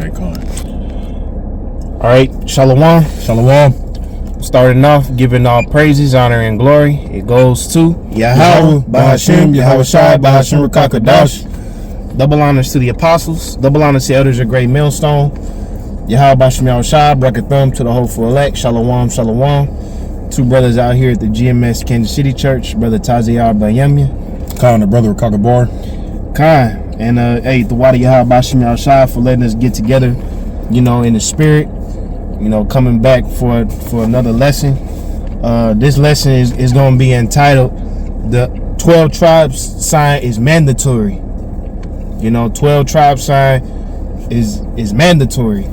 Okay, cool. All right, shalom. Shalom. Starting off, giving all praises, honor, and glory. It goes to YAHAWAH, bahasham, YAHAWASHI, bahasham, Rakakadash. Double honors to the apostles. Double honors to the elders of Great Millstone. YAHAWAH, bahasham, YAHAWASHI. Bracket thumb to the hopeful elect. Shalom, shalom. Two brothers out here at the GMS Kansas City Church. Brother Taziar Bayemya. Khan, the brother of Kakabar. Khan. And hey, the Wadi YAHAWAH, bahasham, YAHAWASHI for letting us get together, you know, in the spirit. You know, coming back for another lesson. This lesson is going to be entitled "The 12 Tribes Sign is Mandatory." You know, 12 Tribes Sign is mandatory.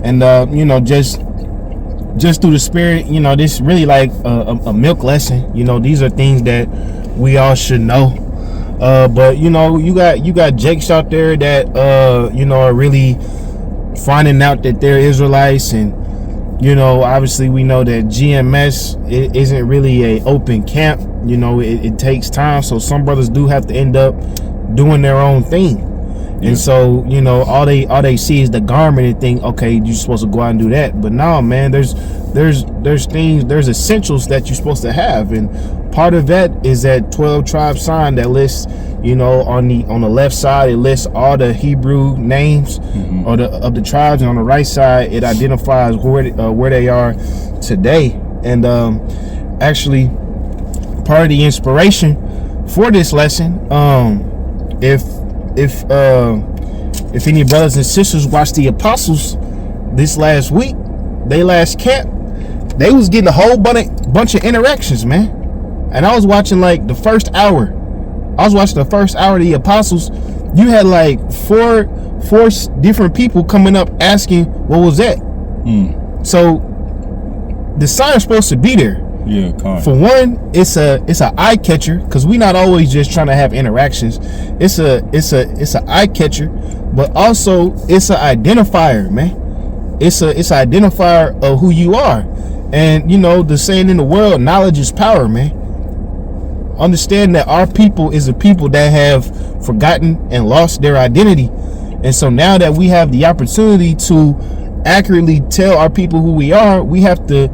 And you know, just through the spirit, you know, this really like a milk lesson. You know, these are things that we all should know. But you know, you got Jakes out there that you know are really finding out that they're Israelites, and you know, obviously we know that GMS isn't really a open camp. You know, it takes time, so some brothers do have to end up doing their own thing. And so, you know, all they see is the garment and think, okay, you're supposed to go out and do that. But no, man, there's things, there's essentials that you're supposed to have, and part of that is that 12 tribe sign that lists, you know, on the left side it lists all the Hebrew names of the tribes, and on the right side it identifies where they are today. And actually, part of the inspiration for this lesson, if any brothers and sisters watched the apostles this last week, they last camp, they was getting a whole bunch of interactions, man. And I was watching like the first hour. I was watching the first hour of the apostles. You had like four different people coming up asking what was that. So the sign's supposed to be there. Yeah, kind. For one, it's a eye catcher, because we not always just trying to have interactions. It's a eye catcher, but also it's an identifier, man. It's an identifier of who you are. And you know, the saying in the world, knowledge is power, man. Understand that our people is a people that have forgotten and lost their identity. And so now that we have the opportunity to accurately tell our people who we are, we have to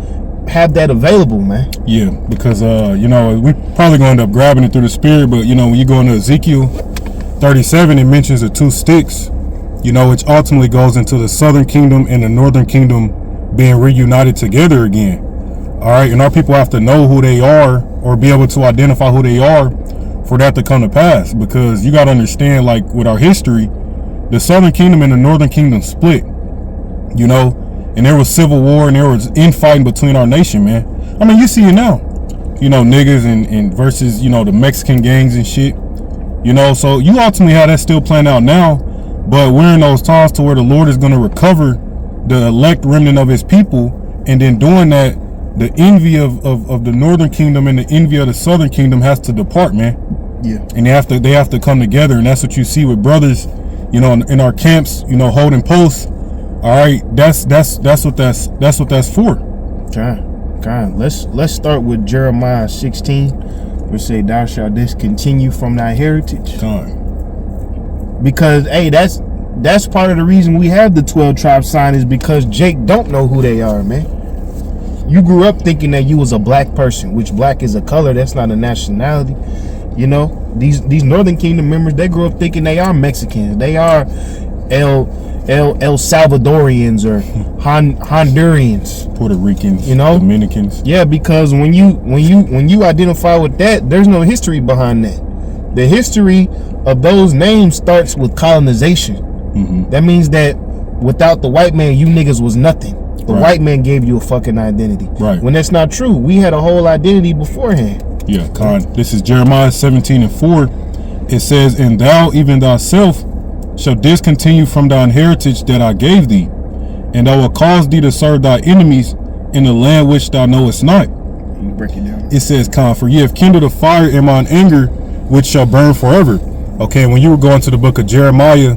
have that available, man. Yeah, because you know, we probably gonna end up grabbing it through the spirit, but you know, when you go into Ezekiel 37, it mentions the two sticks, you know, which ultimately goes into the southern kingdom and the northern kingdom being reunited together again. All right, and our people have to know who they are, or be able to identify who they are, for that to come to pass. Because you got to understand, like with our history, the southern kingdom and the northern kingdom split, you know, and there was civil war and there was infighting between our nation, man. I mean, you see it now, you know, niggas and versus, you know, the Mexican gangs and shit, you know. So you ultimately have that still playing out now, but we're in those times to where the Lord is going to recover the elect remnant of his people, and then doing that, the envy of the northern kingdom and the envy of the southern kingdom has to depart, man. Yeah. And they have to come together, and that's what you see with brothers, you know, in our camps, you know, holding posts. All right, that's what that's for. Okay. Let's start with Jeremiah 16, which say, "Thou shalt discontinue from thy heritage." Because hey, that's part of the reason we have the 12 tribe sign, is because Jake don't know who they are, man. You grew up thinking that you was a black person, which black is a color, that's not a nationality. You know, these northern kingdom members, they grew up thinking they are Mexicans, they are El Salvadorians or Hondurans, Puerto Ricans, you know, Dominicans. Yeah, because when you identify with that, there's no history behind that. The history of those names starts with colonization. That means that without the white man, you niggas was nothing. The white man gave you a fucking identity. Right. When that's not true. We had a whole identity beforehand. Yeah, Con. This is Jeremiah 17:4. It says, "And thou, even thyself, shall discontinue from thine heritage that I gave thee, and I will cause thee to serve thy enemies in the land which thou knowest not." You break it down. It says, "Con, for ye have kindled a fire in mine anger, which shall burn forever." Okay, when you were going to the book of Jeremiah,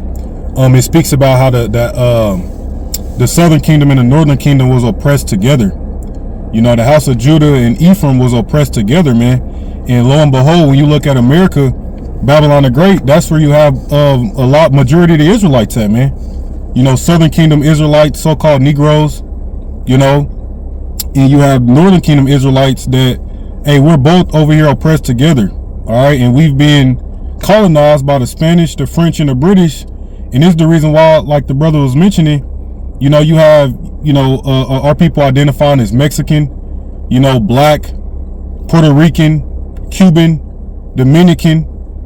it speaks about how the southern kingdom and the northern kingdom was oppressed together. You know, the house of Judah and Ephraim was oppressed together, man. And lo and behold, when you look at America, Babylon the Great, that's where you have majority of the Israelites at, man. you know, Southern Kingdom Israelites, so-called Negroes, you know, and you have Northern Kingdom Israelites that, hey, we're both over here oppressed together, all right, and we've been colonized by the Spanish, the French, and the British, and this is the reason why, like the brother was mentioning, you know, you have, you know, our people identifying as Mexican, you know, Black, Puerto Rican, Cuban, Dominican.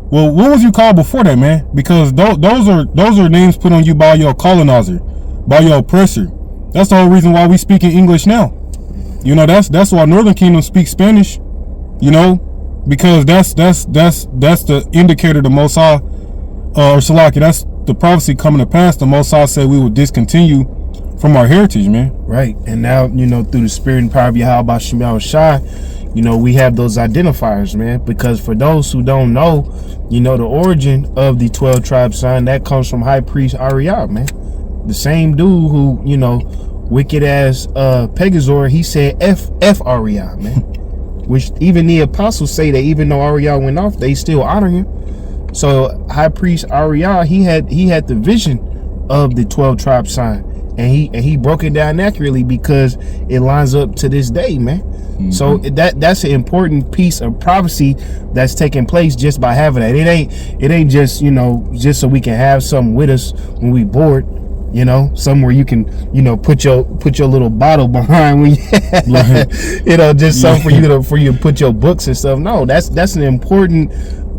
Well, what was you called before that, man? Because those are names put on you by your colonizer, by your oppressor. That's the whole reason why we speak in English now. You know, that's why Northern Kingdom speaks Spanish. You know, because that's the indicator the Most High, or Salaki, that's the prophecy coming to pass. The Most High said we will discontinue from our heritage, man. Right. And now, you know, through the spirit and power of YAHAWASHI, you know, we have those identifiers, man. Because for those who don't know, you know, the origin of the 12 tribe sign, that comes from High Priest Ariah, man. The same dude who, you know, wicked ass Pegazor, he said F Ariah, man. Which even the apostles say that even though Ariah went off, they still honor him. So High Priest Ariah, he had the vision of the 12 tribe sign. And he broke it down accurately because it lines up to this day, man. Mm-hmm. So that's an important piece of prophecy that's taking place just by having that. It ain't just, you know, just so we can have something with us when we bored, you know, somewhere you can, you know, put your little bottle behind when you, you know, just something for you to put your books and stuff. No, that's an important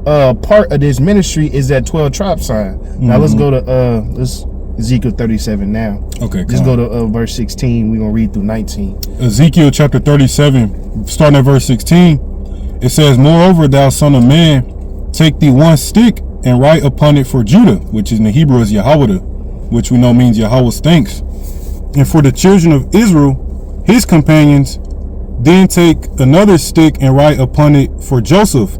part of this ministry is that 12 tribe sign. Mm-hmm. Now let's go to Ezekiel 37 now. Okay, just go to verse 16. We're gonna read through 19. Ezekiel chapter 37, starting at verse 16. It says, "Moreover, thou son of man, take thee one stick and write upon it for Judah," which in the Hebrew is YAHAWAH, which we know means Yahweh's thanks, "and for the children of Israel, his companions. Then take another stick and write upon it for Joseph,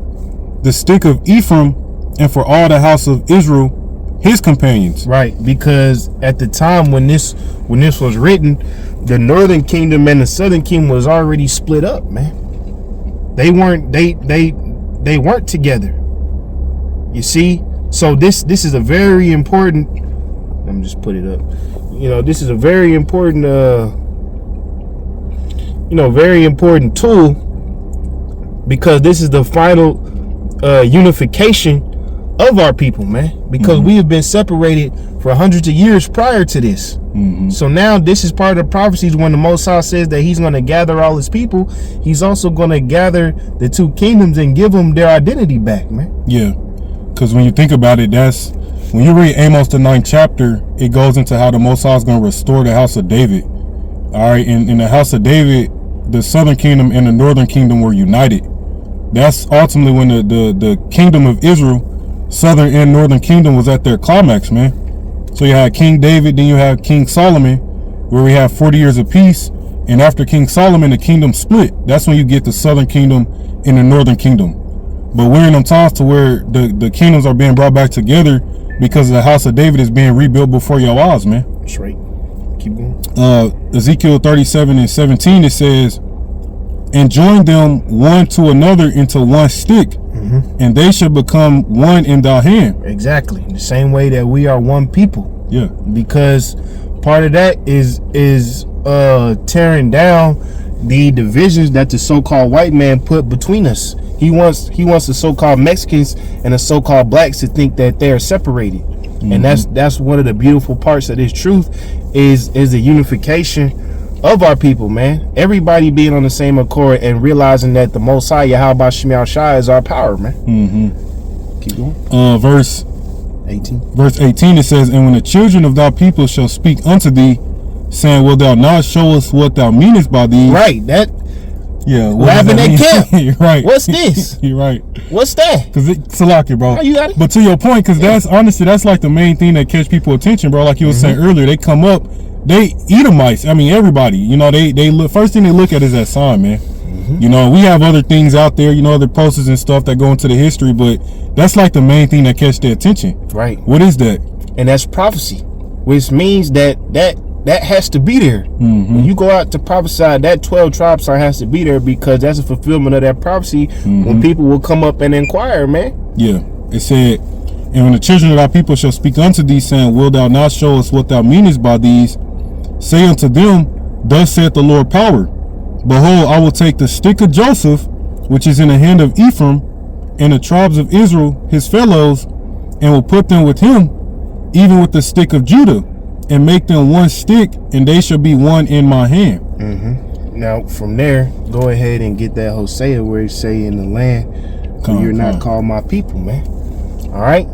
the stick of Ephraim, and for all the house of Israel, his companions." Right, because at the time when this was written, the Northern Kingdom and the Southern Kingdom was already split up, man. They weren't together. You see, so this is a very important. Let me just put it up. You know, this is a very important very important tool, because this is the final unification of our people, man, because we have been separated for hundreds of years prior to this. So now this is part of the prophecies when the Most High says that he's going to gather all his people. He's also going to gather the two kingdoms and give them their identity back, man. Yeah, because when you think about it, that's when you read Amos the 9th chapter, it goes into how the Most High is going to restore the house of David. All right, in the house of David, the Southern Kingdom and the Northern Kingdom were united. That's ultimately when the kingdom of Israel, Southern and Northern Kingdom, was at their climax, man. So you had King David, then you have King Solomon, where we have 40 years of peace. And after King Solomon, the kingdom split. That's when you get the Southern Kingdom and the Northern Kingdom. But we're in them times to where the kingdoms are being brought back together because the house of David is being rebuilt before your eyes, man. That's right. Keep going. Ezekiel 37 and 17, it says, "And join them one to another into one stick, and they shall become one in thy hand." Exactly. The same way that we are one people. Yeah. Because part of that is tearing down the divisions that the so-called white man put between us. He wants the so-called Mexicans and the so-called blacks to think that they are separated. And that's one of the beautiful parts of this truth is the unification of our people, man. Everybody being on the same accord and realizing that the Most High, YAHAWASHI, is our power, man. Keep going. Verse 18, it says, "And when the children of thy people shall speak unto thee, saying, Wilt thou not show us what thou meanest by these?" Right, that. Yeah, what happened at camp? You're right. What's this? You're right. What's that? Because it's a lock, bro. Oh, you got it? But to your point, because that's honestly, that's like the main thing that catch people attention, bro. Like you were saying earlier, they come up, they Edomites. I mean, everybody. You know, they look, first thing they look at is that sign, man. You know, we have other things out there, you know, other posters and stuff that go into the history, but that's like the main thing that catch their attention. Right. What is that? And that's prophecy, which means that has to be there. When you go out to prophesy, that 12 tribe sign has to be there, because that's a fulfillment of that prophecy when people will come up and inquire, man. Yeah. It said, And when the children of thy people shall speak unto thee, saying, Wilt thou not show us what thou meanest by these? Say unto them, Thus saith the Lord power. Behold, I will take the stick of Joseph, which is in the hand of Ephraim, and the tribes of Israel, his fellows, and will put them with him, even with the stick of Judah, and make them one stick, and they shall be one in my hand. Now, from there, go ahead and get that Hosea where it say in the land, you're not called my people, man. All right.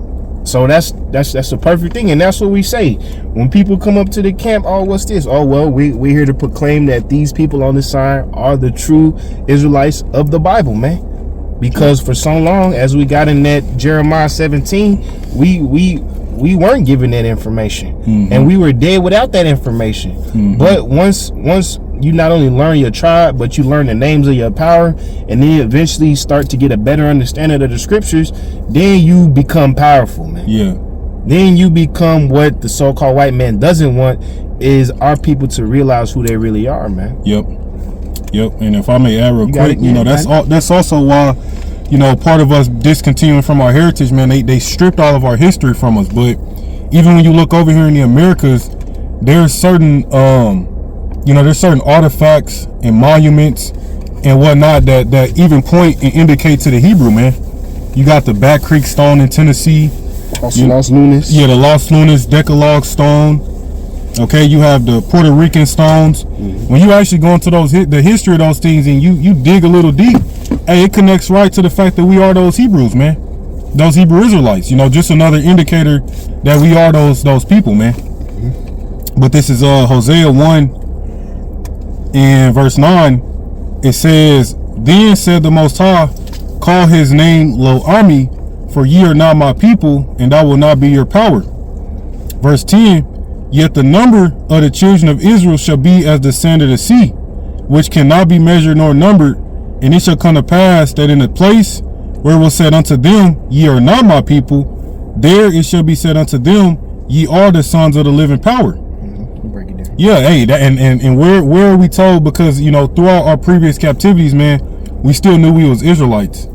So that's the perfect thing, and that's what we say when people come up to the camp. Oh, what's this? Oh, well, we're here to proclaim that these people on this side are the true Israelites of the Bible, man. Because for so long, as we got in that Jeremiah 17, we weren't given that information, and we were dead without that information. But once you not only learn your tribe, but you learn the names of your power, and then you eventually start to get a better understanding of the scriptures, then you become powerful, man. Yeah. Then you become what the so-called white man doesn't want, is our people to realize who they really are, man. Yep. And if I may add real quick, that's also why, part of us discontinuing from our heritage, man, they stripped all of our history from us. But even when you look over here in the Americas, there's certain there's certain artifacts and monuments and whatnot that even point and indicate to the Hebrew, man. You got the Back Creek Stone in Tennessee. Los Lunas. Yeah, the Los Lunas Decalogue Stone. Okay, you have the Puerto Rican stones. When you actually go into the history of those things, and you dig a little deep, hey, it connects right to the fact that we are those Hebrews, man. Those Hebrew Israelites. Just another indicator that we are those people, man. But this is Hosea 1 and verse 9. It says, Then said the Most High, Call his name Lo Army, for ye are not my people, and I will not be your power. Verse 10. Yet the number of the children of Israel shall be as the sand of the sea, which cannot be measured nor numbered. And it shall come to pass that in the place where it was said unto them, Ye are not my people, there it shall be said unto them, Ye are the sons of the living power. Break it down. Yeah, hey, and where are we told? Because throughout our previous captivities, man, we still knew we was Israelites.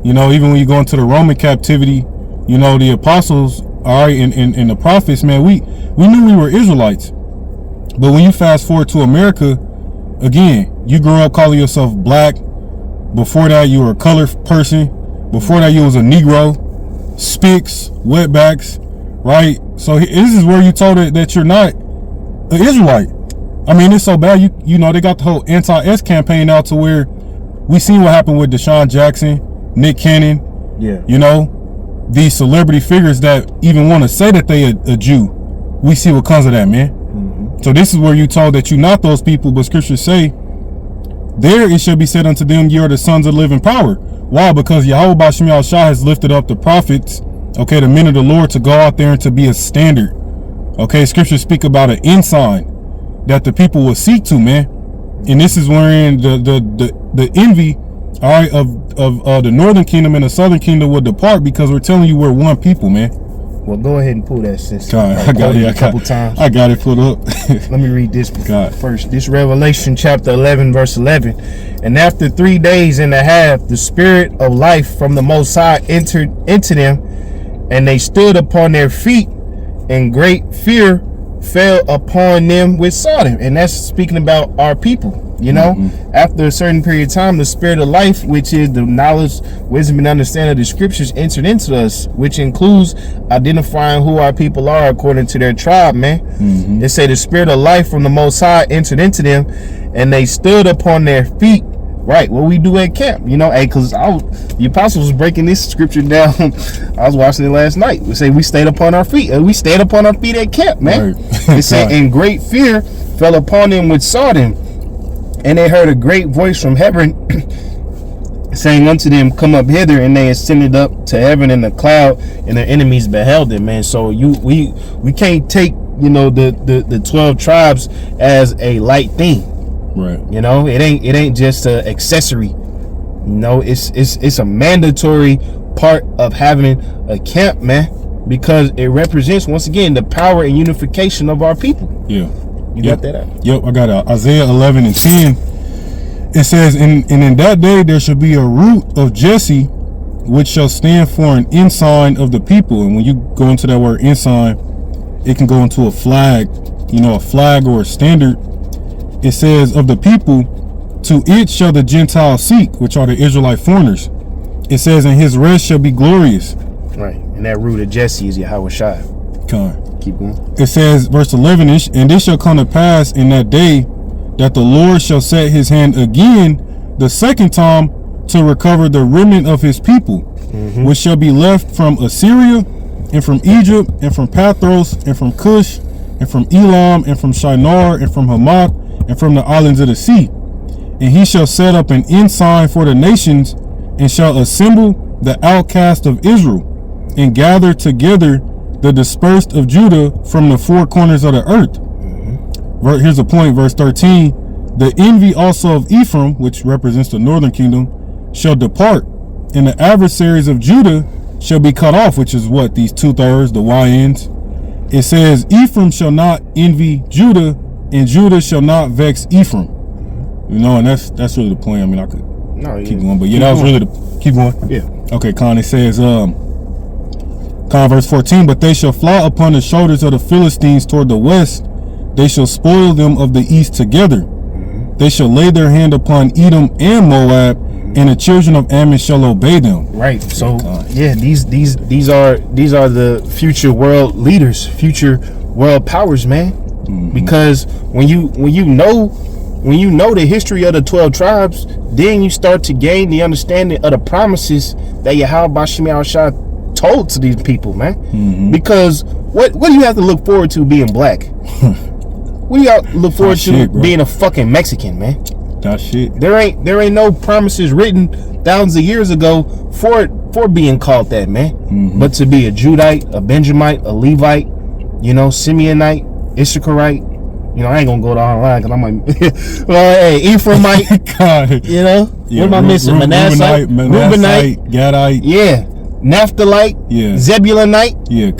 Even when you go into the Roman captivity, the apostles, all right, and the prophets, man, we knew we were Israelites. But when you fast forward to America, again, you grew up calling yourself black. Before that, you were a colored person. Before that, you was a Negro, Spics, wetbacks, right? So this is where you told it that you're not an Israelite. I mean, it's so bad. They got the whole anti-S campaign out to where we seen what happened with Deshaun Jackson, Nick Cannon. Yeah. These celebrity figures that even want to say that they a Jew. We see what comes of that, man. So this is where you told that you're not those people, but scriptures say, there it shall be said unto them, ye are the sons of living power. Why? Because YAHAWASHI has lifted up the prophets, okay, the men of the Lord, to go out there and to be a standard. Okay, scriptures speak about an ensign that the people will seek to, man. And this is wherein the envy, all right, of the northern kingdom and the southern kingdom will depart, because we're telling you we're one people, man. Well, go ahead and pull that, sis. I got it a couple times. I got it put up. Let me read this first. This Revelation chapter 11, verse 11. And after 3 days and a half, the spirit of life from the Most High entered into them, and they stood upon their feet, and great fear fell upon them which saw them. And that's speaking about our people. After a certain period of time, the spirit of life, which is the knowledge, wisdom, and understanding of the scriptures, entered into us, which includes identifying who our people are according to their tribe, man. They say the spirit of life from the Most High entered into them, and they stood upon their feet. Right, what we do at camp, hey, because the apostles was breaking this scripture down. I was watching it last night. We say we stayed upon our feet, and we stayed upon our feet at camp, man. Right. It said, and great fear fell upon them which saw them, and they heard a great voice from heaven saying unto them, Come up hither. And they ascended up to heaven in a cloud, and their enemies beheld them, man. So we can't take the 12 tribes as a light thing. Right. It ain't just an accessory. It's a mandatory part of having a camp, man, because it represents, once again, the power and unification of our people. Yeah. You got that out? Yep, I got it. Isaiah 11 and 10. It says, and in that day there shall be a root of Jesse, which shall stand for an ensign of the people. And when you go into that word ensign, it can go into a flag, a flag or a standard. It says of the people, to it shall the Gentiles seek, which are the Israelite foreigners. It says, and his rest shall be glorious. Right. And that root of Jesse is YAHAWASHI. Come. Keep going. It says, verse 11, and this shall come to pass in that day that the Lord shall set his hand again the second time to recover the remnant of his people, which shall be left from Assyria, and from Egypt, and from Pathros, and from Cush, and from Elam, and from Shinar, and from Hamath, and from the islands of the sea. And he shall set up an ensign for the nations, and shall assemble the outcast of Israel, and gather together the dispersed of Judah from the four corners of the earth. Here's a point, verse 13. The envy also of Ephraim, which represents the northern kingdom, shall depart, and the adversaries of Judah shall be cut off, which is what, these 2/3, the YNs. It says, Ephraim shall not envy Judah, and Judah shall not vex Ephraim. And that's really the point. I mean, I could keep going, but yeah, that was really the, keep going. Yeah. Okay, Con, it says, verse 14, but they shall fly upon the shoulders of the Philistines toward the west. They shall spoil them of the east together. They shall lay their hand upon Edom and Moab, and the children of Ammon shall obey them. Right. So yeah, these are the future world leaders, future world powers, man. Because when you know the history of the 12 tribes, then you start to gain the understanding of the promises that YAHAWASHI told to these people, man. Because what do you have to look forward to being black? What do y'all look forward to being a fucking Mexican, man? That shit. There ain't no promises written thousands of years ago for being called that, man. But to be a Judite, a Benjamite, a Levite, Simeonite, Issacharite, I ain't gonna go down the line because I'm like, hey, Ephraimite, God. What am I missing? Reubenite, Gadite, yeah, Naphthalite, yeah, Zebulonite, yeah,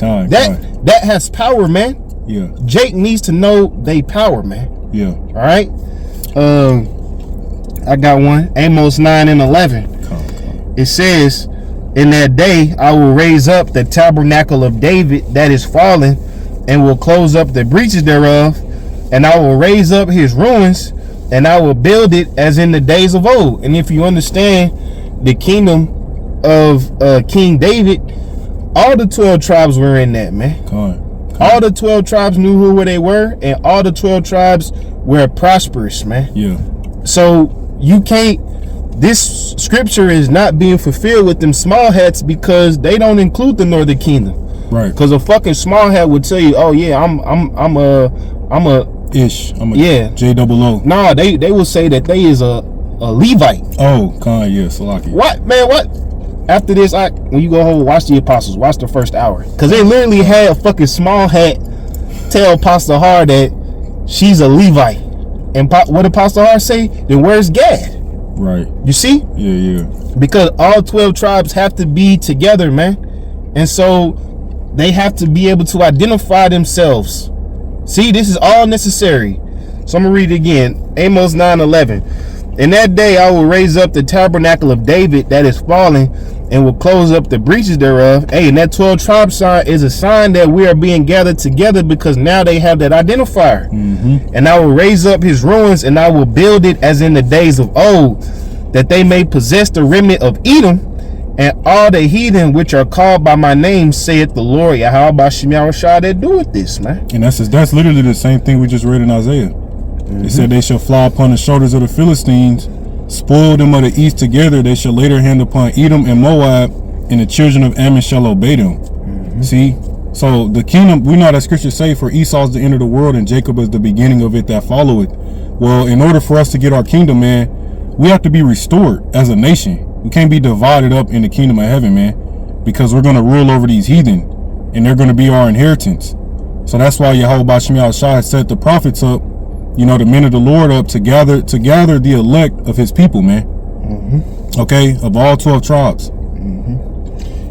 that has power, man. Yeah, Jake needs to know they power, man. Yeah. All right. I got one. Amos 9:11. It says, in that day I will raise up the tabernacle of David that is fallen, and will close up the breaches thereof, and I will raise up his ruins, and I will build it as in the days of old. And if you understand the kingdom of King David, all the 12 tribes were in that, man. All the 12 tribes knew who they were, and all the 12 tribes were prosperous, man. Yeah. So you can't, this scripture is not being fulfilled with them small hats because they don't include the northern kingdom. Right. Because a fucking small hat would tell you, oh yeah, I'm a J-double-O. Nah, they will say that they is a Levite. Oh, yeah, Salaki. What, man, what? After this, when you go home, watch the apostles, watch the first hour. Because they literally had a fucking small hat tell Apostle Har that she's a Levite. And what did Apostle Har say? Then where's Gad? Right. You see? Yeah. Because all 12 tribes have to be together, man. And so they have to be able to identify themselves. See, this is all necessary. So I'm going to read it again. Amos 9:11. In that day I will raise up the tabernacle of David that is fallen, and will close up the breaches thereof. Hey, and that 12 tribe sign is a sign that we are being gathered together, because now they have that identifier. And I will raise up his ruins, and I will build it as in the days of old, that they may possess the remnant of Edom, and all the heathen which are called by my name, saith the Lord YAHAWASHI, that doeth this, man. And that's literally the same thing we just read in Isaiah. It said they shall fly upon the shoulders of the Philistines, spoil them of the east together. They shall lay their hand upon Edom and Moab, and the children of Ammon shall obey them. See? So the kingdom, we know that scripture say, for Esau's the end of the world, and Jacob is the beginning of it that followeth. Well, in order for us to get our kingdom, man, we have to be restored as a nation. We can't be divided up in the kingdom of heaven, man, because we're going to rule over these heathen, and they're going to be our inheritance. So that's why YAHAWASHI set the prophets up, the men of the Lord up to gather the elect of his people, man. Okay, of all 12 tribes.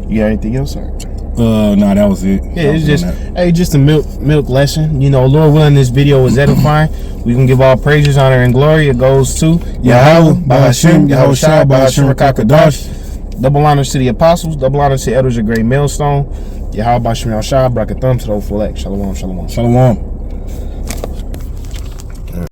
You got anything else, sir? Nah, that was it. Yeah, it's just a milk lesson. Lord willing, this video was edifying. We can give all praises, honor, and glory. It goes to Yahawah, bahasham, Yahawashi, bahasham, Rakakadash. Double honors to the apostles. Double honors to elders of great millstone. YAHAWASHI, Braka thumb to the full X. Shalom, shalom. Shalom.